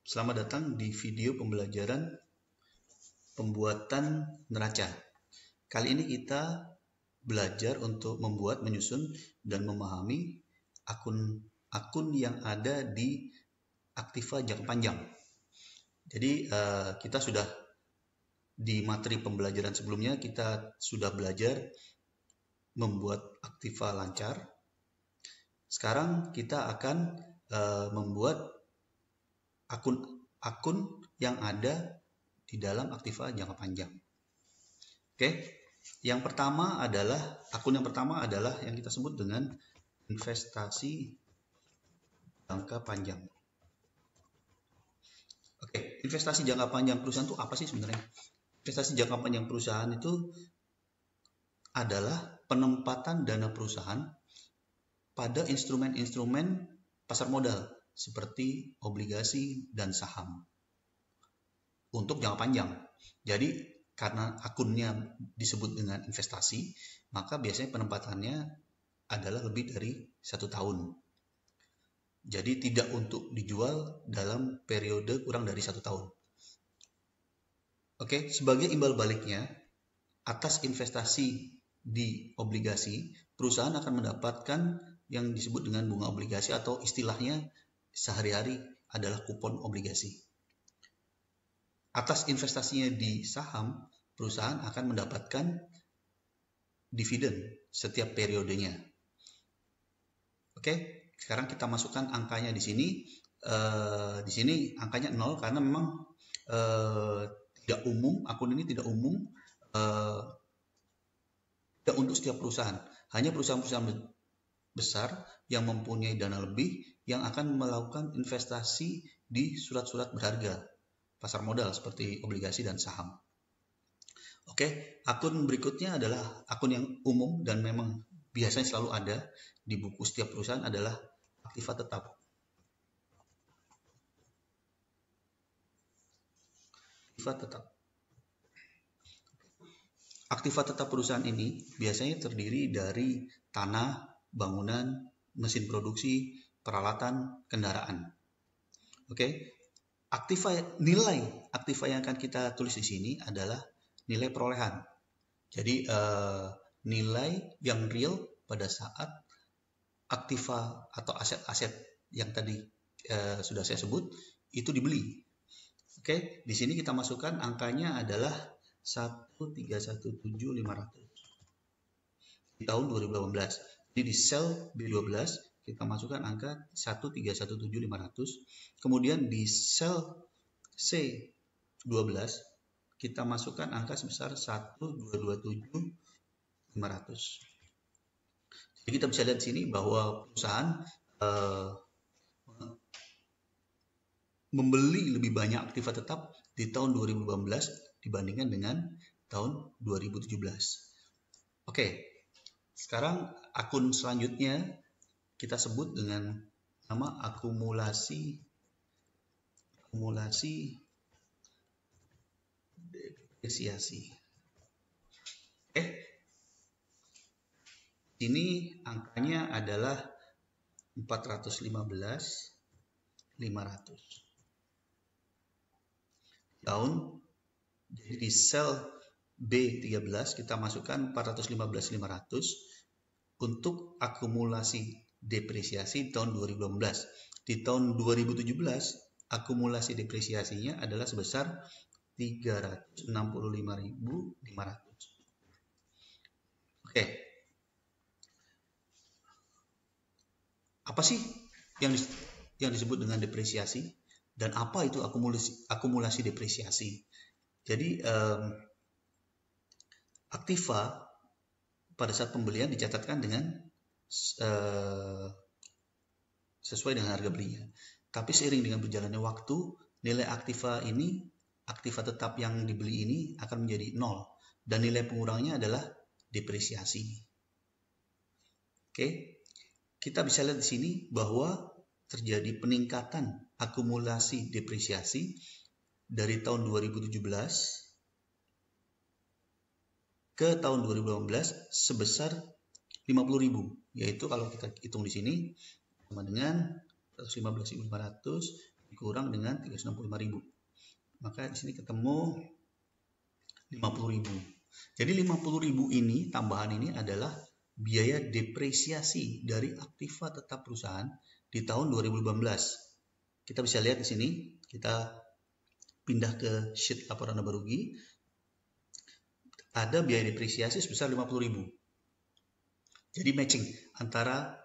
Selamat datang di video pembelajaran pembuatan neraca. Kali ini kita belajar untuk membuat, menyusun, dan memahami akun yang ada di aktiva jangka panjang. Jadi kita sudah di materi pembelajaran sebelumnya kita sudah belajar membuat aktiva lancar. Sekarang kita akan membuat akun yang ada di dalam aktiva jangka panjang. Oke, akun yang pertama adalah yang kita sebut dengan investasi jangka panjang. Oke, investasi jangka panjang perusahaan itu apa sih sebenarnya? Investasi jangka panjang perusahaan itu adalah penempatan dana perusahaan pada instrumen-instrumen pasar modal seperti obligasi dan saham untuk jangka panjang. Jadi karena akunnya disebut dengan investasi, maka biasanya penempatannya adalah lebih dari 1 tahun. Jadi tidak untuk dijual dalam periode kurang dari 1 tahun. Oke, sebagai imbal baliknya, atas investasi di obligasi, perusahaan akan mendapatkan yang disebut dengan bunga obligasi atau istilahnya sehari-hari adalah kupon obligasi. Atas investasinya di saham, perusahaan akan mendapatkan dividen setiap periodenya. Oke, sekarang kita masukkan angkanya di sini. Di sini angkanya 0 karena memang tidak umum, akun ini tidak umum, tidak untuk setiap perusahaan. Hanya perusahaan-perusahaan besar yang mempunyai dana lebih yang akan melakukan investasi di surat-surat berharga pasar modal seperti obligasi dan saham. Oke, akun berikutnya adalah akun yang umum dan memang biasanya selalu ada di buku setiap perusahaan adalah aktiva tetap. Aktiva tetap perusahaan ini biasanya terdiri dari tanah, bangunan, mesin produksi, peralatan, kendaraan. Oke, nilai aktiva yang akan kita tulis di sini adalah nilai perolehan. Jadi nilai yang real pada saat aktiva atau aset-aset yang tadi sudah saya sebut itu dibeli. Oke, di sini kita masukkan angkanya adalah 1317500 di tahun 2018. Jadi di sel B12 kita masukkan angka 1317500. Kemudian di sel C12 kita masukkan angka sebesar 1227500. Jadi kita bisa lihat di sini bahwa perusahaan membeli lebih banyak aktiva tetap di tahun 2018 dibandingkan dengan tahun 2017. Oke, sekarang akun selanjutnya kita sebut dengan nama akumulasi depresiasi. Oke, ini angkanya adalah 415.500 tahun. Jadi di sel B13 kita masukkan 415.500 untuk akumulasi depresiasi tahun 2018. Di tahun 2017 akumulasi depresiasinya adalah sebesar 365.500. Oke. Apa sih yang disebut dengan depresiasi dan apa itu akumulasi depresiasi? Jadi aktiva pada saat pembelian dicatatkan dengan sesuai dengan harga belinya. Tapi seiring dengan berjalannya waktu, nilai aktiva tetap yang dibeli ini akan menjadi 0 dan nilai pengurangnya adalah depresiasi. Oke, kita bisa lihat di sini bahwa terjadi peningkatan akumulasi depresiasi dari tahun 2017 ke tahun 2018 sebesar 50.000, yaitu kalau kita hitung di sini sama dengan 115.500 dikurang dengan 365.000. Maka di sini ketemu 50.000. Jadi 50.000 ini, tambahan ini adalah biaya depresiasi dari aktiva tetap perusahaan di tahun 2015. Kita bisa lihat di sini, kita pindah ke sheet laporan laba rugi. Ada biaya depresiasi sebesar 50.000. Jadi matching antara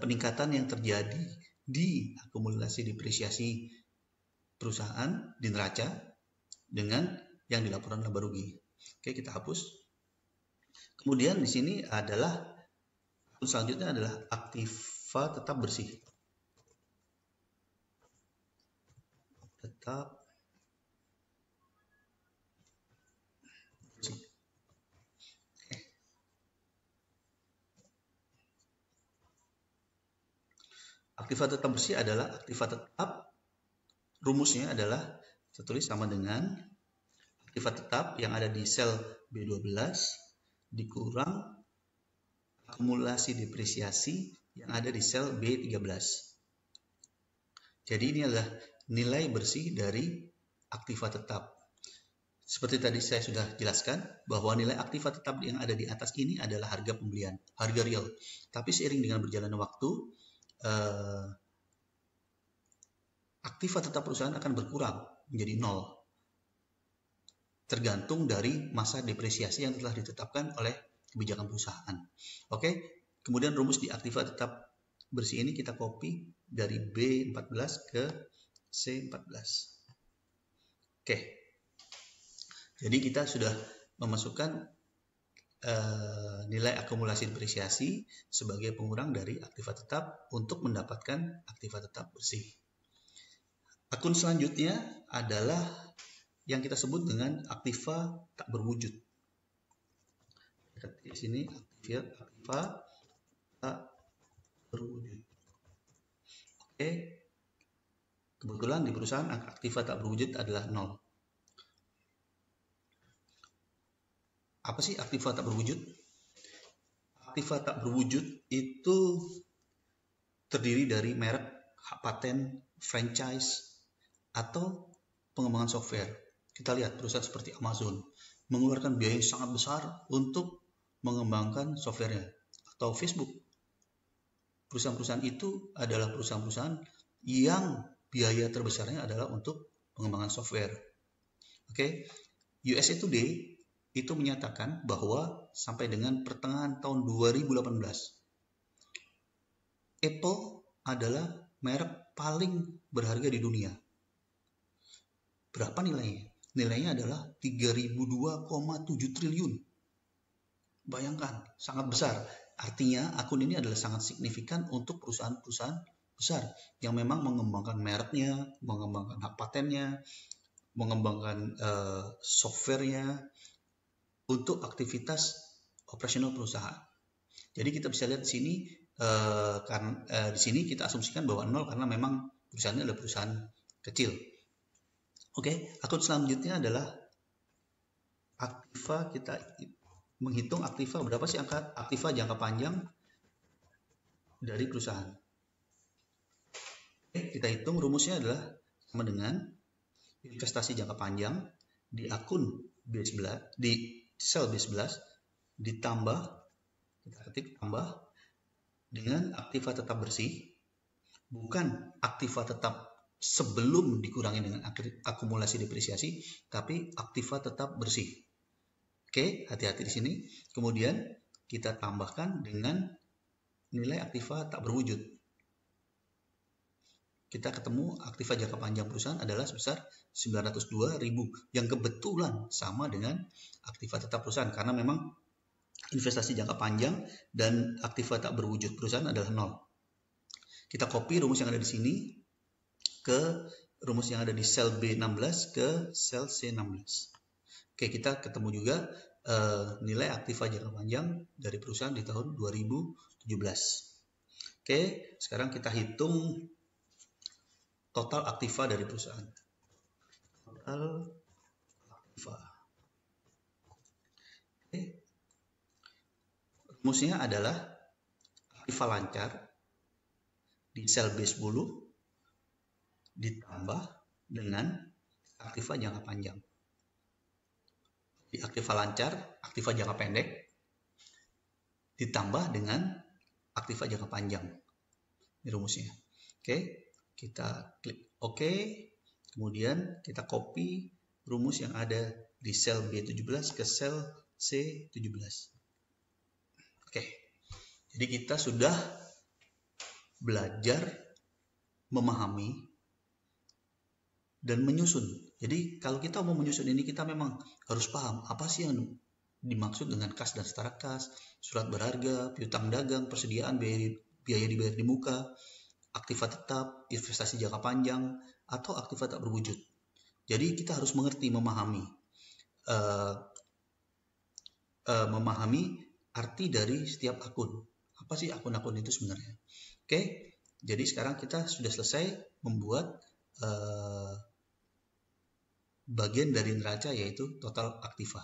peningkatan yang terjadi di akumulasi depresiasi perusahaan di neraca dengan yang di laporan laba rugi. Oke, kita hapus. Kemudian di sini adalah selanjutnya adalah aktiva tetap bersih. Tetap bersih. Aktiva tetap bersih adalah aktiva tetap, rumusnya adalah tertulis sama dengan aktiva tetap yang ada di sel B12 dikurang akumulasi depresiasi yang ada di sel B13. Jadi ini adalah nilai bersih dari aktiva tetap. Seperti tadi saya sudah jelaskan bahwa nilai aktiva tetap yang ada di atas ini adalah harga pembelian, harga real. Tapi seiring dengan berjalannya waktu, aktiva tetap perusahaan akan berkurang menjadi 0. Tergantung dari masa depresiasi yang telah ditetapkan oleh kebijakan perusahaan. Oke, kemudian rumus di aktiva tetap bersih ini kita copy dari B14 ke C14. Oke, jadi kita sudah memasukkan nilai akumulasi depresiasi sebagai pengurang dari aktiva tetap untuk mendapatkan aktiva tetap bersih. Akun selanjutnya adalah yang kita sebut dengan aktiva tak berwujud. Di sini aktiva tak berwujud. Oke, kebetulan di perusahaan aktiva tak berwujud adalah 0. Apa sih aktiva tak berwujud? Aktiva tak berwujud itu terdiri dari merek, hak paten, franchise, atau pengembangan software. Kita lihat perusahaan seperti Amazon mengeluarkan biaya yang sangat besar untuk mengembangkan softwarenya, atau Facebook. Perusahaan-perusahaan itu adalah perusahaan-perusahaan yang biaya terbesarnya adalah untuk pengembangan software. Oke, USA Today itu menyatakan bahwa sampai dengan pertengahan tahun 2018, Apple adalah merek paling berharga di dunia. Berapa nilainya? Nilainya adalah 3.002,7 triliun. Bayangkan, sangat besar. Artinya akun ini adalah sangat signifikan untuk perusahaan-perusahaan besar yang memang mengembangkan mereknya, mengembangkan hak patennya, mengembangkan softwarenya untuk aktivitas operasional perusahaan. Jadi kita bisa lihat di sini, di sini kita asumsikan bahwa 0 karena memang perusahaannya adalah perusahaan kecil. Oke, akun selanjutnya adalah aktiva. Kita menghitung aktiva, berapa sih angka aktiva jangka panjang dari perusahaan. Oke, kita hitung, rumusnya adalah sama dengan investasi jangka panjang di akun B11, di sel B11 ditambah, kita ketik tambah dengan aktiva tetap bersih, bukan aktiva tetap sebelum dikurangi dengan akumulasi depresiasi, tapi aktiva tetap bersih. Oke, hati-hati di sini. Kemudian kita tambahkan dengan nilai aktiva tak berwujud. Kita ketemu aktiva jangka panjang perusahaan adalah sebesar 902.000 yang kebetulan sama dengan aktiva tetap perusahaan karena memang investasi jangka panjang dan aktiva tak berwujud perusahaan adalah 0. Kita copy rumus yang ada di sini ke rumus yang ada di sel B16 ke sel C16. Oke, kita ketemu juga nilai aktiva jangka panjang dari perusahaan di tahun 2017. Oke, sekarang kita hitung total aktiva dari perusahaan. Total aktiva. Oke. Rumusnya adalah aktiva lancar di sel B10 ditambah dengan aktiva jangka panjang. Di aktiva lancar, aktiva jangka pendek, ditambah dengan aktiva jangka panjang. Ini rumusnya. Oke, kita klik OK. Kemudian kita copy rumus yang ada di sel B17 ke sel C17. Oke, jadi kita sudah belajar memahami dan menyusun. Jadi kalau kita mau menyusun ini, kita memang harus paham apa sih yang dimaksud dengan kas dan setara kas, surat berharga, piutang dagang, persediaan, biaya dibayar di muka, aktiva tetap, investasi jangka panjang, atau aktiva tak berwujud. Jadi kita harus mengerti, memahami arti dari setiap akun. Apa sih akun-akun itu sebenarnya? Oke, jadi sekarang kita sudah selesai membuat bagian dari neraca, yaitu total aktiva.